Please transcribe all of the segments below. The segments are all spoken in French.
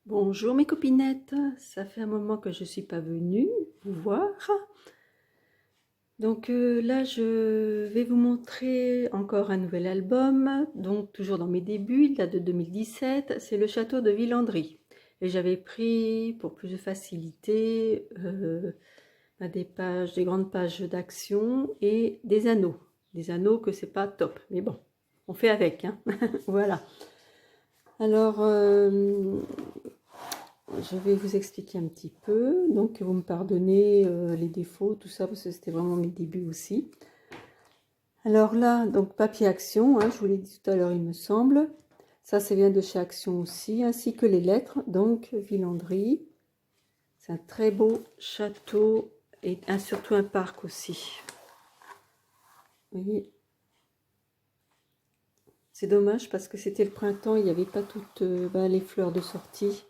Bonjour mes copinettes, ça fait un moment que je ne suis pas venue vous voir. Donc là, je vais vous montrer encore un nouvel album, donc toujours dans mes débuts, il date de 2017, c'est le château de Villandry. Et j'avais pris, pour plus de facilité, des grandes pages d'action et des anneaux. Des anneaux que c'est pas top, mais bon, on fait avec, hein. Voilà. Alors, je vais vous expliquer un petit peu, donc vous me pardonnez les défauts, tout ça, parce que c'était vraiment mes débuts aussi. Alors là, donc papier Action, hein, je vous l'ai dit tout à l'heure, il me semble. Ça vient de chez Action aussi, ainsi que les lettres, donc Villandry. C'est un très beau château, et surtout un parc aussi. Vous voyez, c'est dommage parce que c'était le printemps, il n'y avait pas toutes les fleurs de sortie.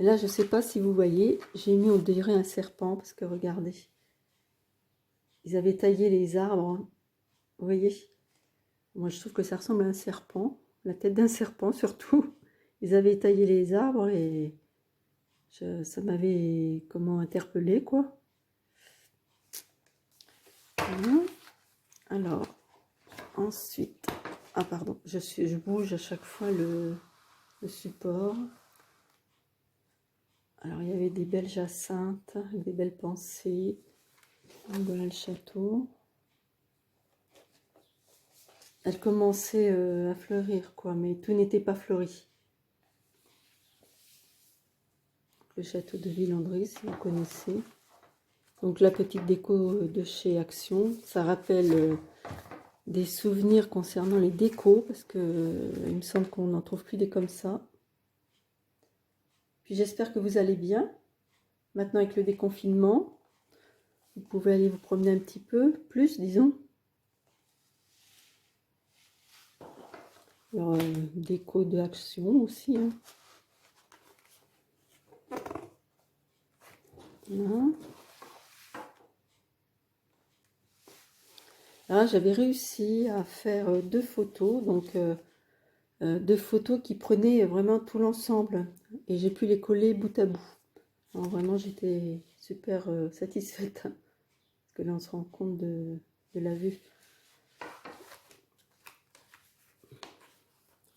Et là, je ne sais pas si vous voyez, j'ai mis, on dirait un serpent, parce que regardez. Ils avaient taillé les arbres, hein. Vous voyez? Moi, je trouve que ça ressemble à un serpent, la tête d'un serpent surtout. Ils avaient taillé les arbres et ça m'avait interpellé quoi. Voilà. Alors, ensuite, ah pardon, je bouge à chaque fois le support. Alors, il y avait des belles jacinthes, des belles pensées. Voilà le château. Elle commençait à fleurir, quoi, mais tout n'était pas fleuri. Le château de Villandry, si vous connaissez. Donc la petite déco de chez Action, ça rappelle des souvenirs concernant les décos, parce que il me semble qu'on n'en trouve plus des comme ça. Puis j'espère que vous allez bien. Maintenant avec le déconfinement, vous pouvez aller vous promener un petit peu, plus disons. Alors, déco de Action aussi, hein. Voilà. Là, j'avais réussi à faire deux photos, donc deux photos qui prenaient vraiment tout l'ensemble, et j'ai pu les coller bout à bout. Alors vraiment, j'étais super satisfaite, parce que là, on se rend compte de la vue.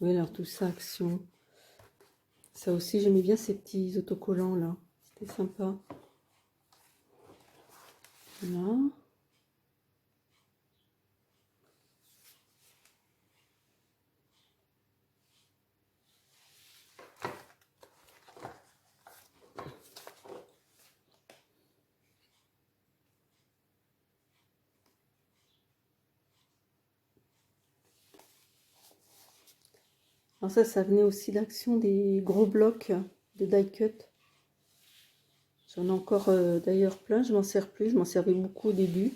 Oui, alors tout ça, Action. Ça aussi, j'aimais bien ces petits autocollants là. C'était sympa. Voilà. Alors ça venait aussi d'Action, des gros blocs de die cut. J'en ai encore d'ailleurs plein, je m'en sers plus. Je m'en servais beaucoup au début.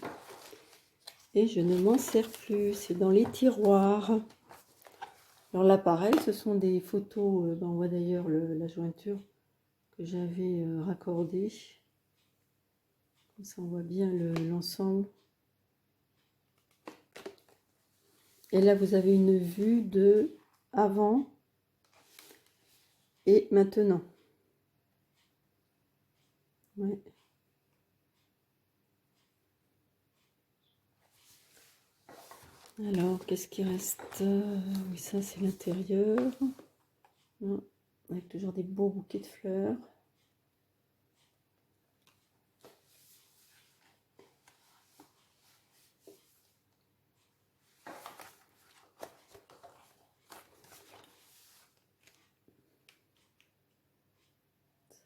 Et je ne m'en sers plus. C'est dans les tiroirs. Alors là, pareil, ce sont des photos. On voit d'ailleurs la jointure que j'avais raccordée. Comme ça, on voit bien l'ensemble. Et là, vous avez une vue de avant et maintenant. Ouais. Alors, qu'est-ce qui reste? Oui, ça, c'est l'intérieur. Avec toujours des beaux bouquets de fleurs.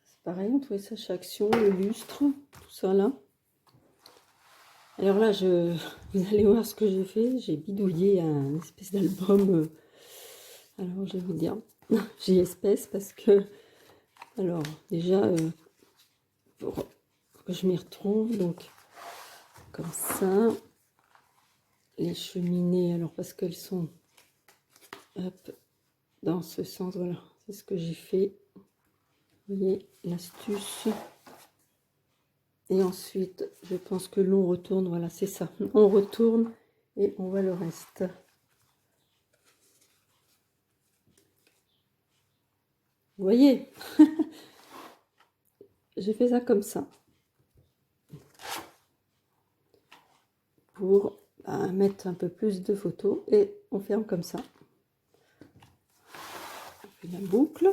C'est pareil, on trouvait ça chez Action, le lustre, tout ça là. Alors là, vous allez voir ce que j'ai fait. J'ai bidouillé un espèce d'album. Alors, je vais vous dire, j'ai espèce parce que, alors, déjà, pour que je m'y retrouve, donc, comme ça, les cheminées, alors, parce qu'elles sont, hop, dans ce sens, voilà, c'est ce que j'ai fait. Vous voyez, l'astuce. Et ensuite, je pense que l'on retourne, voilà, c'est ça. On retourne et on voit le reste. Vous voyez, j'ai fait ça comme ça. Pour mettre un peu plus de photos. Et on ferme comme ça. On fait la boucle.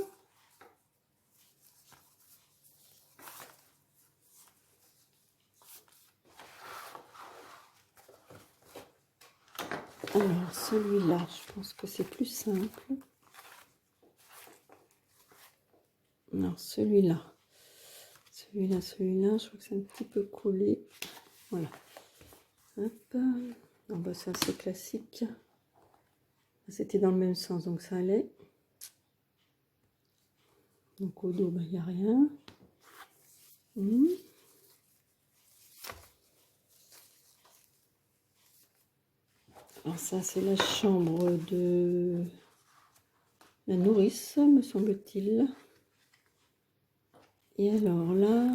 Alors, celui-là, je pense que c'est plus simple. Non, celui-là, je crois que c'est un petit peu collé. Voilà. Hop. Non, bah ça, c'est classique. C'était dans le même sens, donc ça allait. Donc, au dos, il n'y a rien. Alors ça, c'est la chambre de la nourrice, me semble-t-il. Et alors là,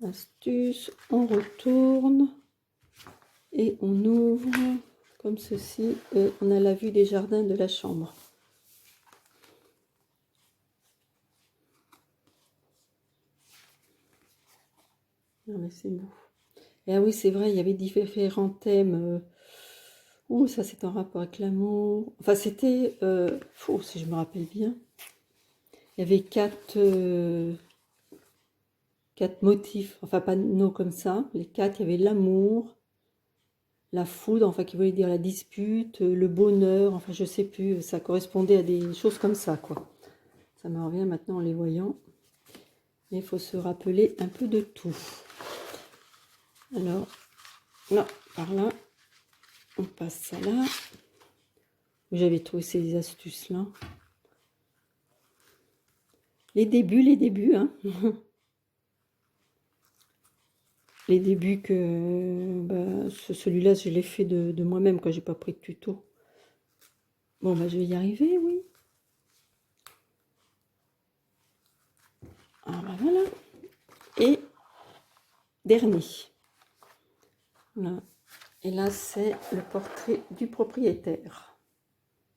astuce, on retourne et on ouvre comme ceci. Et on a la vue des jardins de la chambre. Non mais c'est beau. Et ah oui, c'est vrai, il y avait différents thèmes. Oh, ça c'est en rapport avec l'amour. Enfin, c'était, si je me rappelle bien, il y avait quatre motifs. Enfin, pas non comme ça. Les quatre, il y avait l'amour, la foudre, enfin qui voulait dire la dispute, le bonheur. Enfin, je sais plus. Ça correspondait à des choses comme ça, quoi. Ça me revient maintenant en les voyant. Mais il faut se rappeler un peu de tout. Alors, là, par là, on passe ça là. J'avais trouvé ces astuces-là. Les débuts, hein. Les débuts que... Bah, celui-là, je l'ai fait de moi-même, quand j'ai pas pris de tuto. Bon, bah, je vais y arriver, oui. Ah, bah, voilà. Et dernier. Voilà. Et là, c'est le portrait du propriétaire.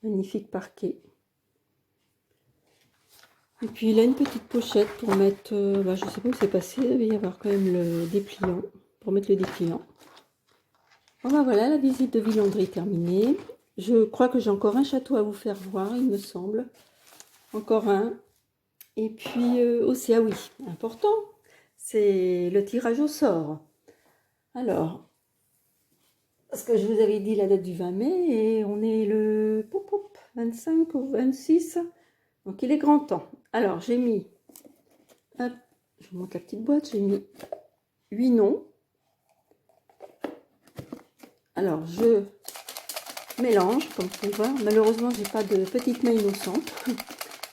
Magnifique parquet. Et puis, il a une petite pochette pour mettre... je sais pas où c'est passé. Il va y avoir quand même le dépliant. Pour mettre le dépliant. Bon, bah, voilà, la visite de Villandry terminée. Je crois que j'ai encore un château à vous faire voir, il me semble. Encore un. Et puis aussi, ah oui, important, c'est le tirage au sort. Alors, parce que je vous avais dit la date du 20 mai et on est le 25 ou 26. Donc il est grand temps. Alors j'ai mis, hop, je vous montre la petite boîte, j'ai mis 8 noms. Alors je mélange, comme vous pouvez voir. Malheureusement, j'ai pas de petite main innocente.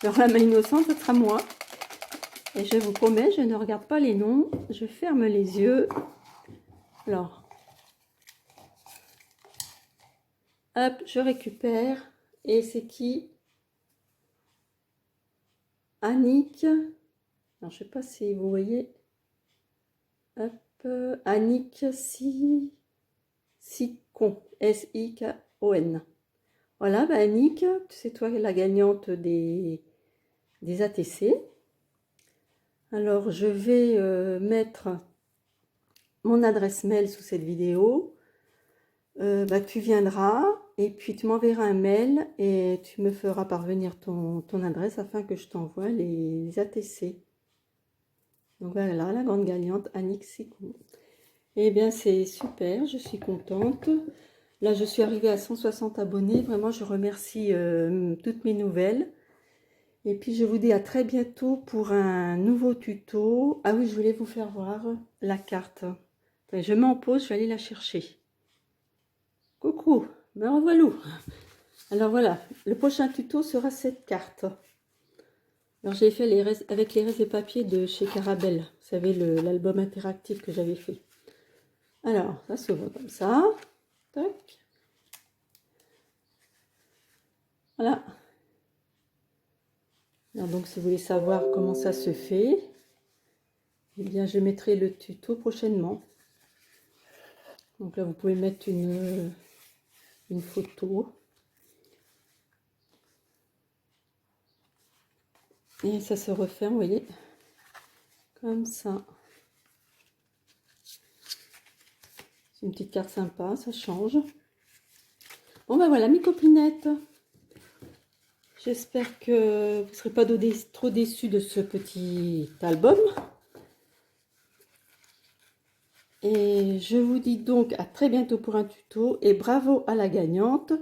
Alors la main innocente, ce sera moi. Et je vous promets, je ne regarde pas les noms. Je ferme les yeux. Alors, hop, je récupère. Et c'est qui? Annick. Alors, je sais pas si vous voyez. Hop, Annick Sicon. S-I-K-O-N. Voilà, bah Annick, c'est toi la gagnante des ATC. Alors, je vais mettre mon adresse mail sous cette vidéo. Tu viendras et puis tu m'enverras un mail et tu me feras parvenir ton adresse afin que je t'envoie les ATC. Donc voilà, la grande gagnante Annick Sicon. Eh bien, c'est super, je suis contente. Là, je suis arrivée à 160 abonnés. Vraiment, je remercie toutes mes nouvelles. Et puis, je vous dis à très bientôt pour un nouveau tuto. Ah oui, je voulais vous faire voir la carte. Je mets en pause, je vais aller la chercher. Coucou, me revoilà. Alors voilà, le prochain tuto sera cette carte. Alors j'ai fait avec les restes de papier de chez Carabel. Vous savez, l'album interactif que j'avais fait. Alors, ça s'ouvre comme ça. Tac. Voilà. Alors donc, si vous voulez savoir comment ça se fait, eh bien, je mettrai le tuto prochainement. Donc là, vous pouvez mettre une photo. Et ça se referme, vous voyez, comme ça. C'est une petite carte sympa, ça change. Bon ben voilà mes copinettes. J'espère que vous ne serez pas trop déçus de ce petit album. Et je vous dis donc à très bientôt pour un tuto. Et bravo à la gagnante.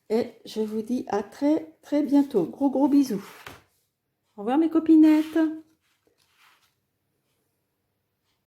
Et je vous dis à très bientôt. Gros bisous. Au revoir mes copinettes.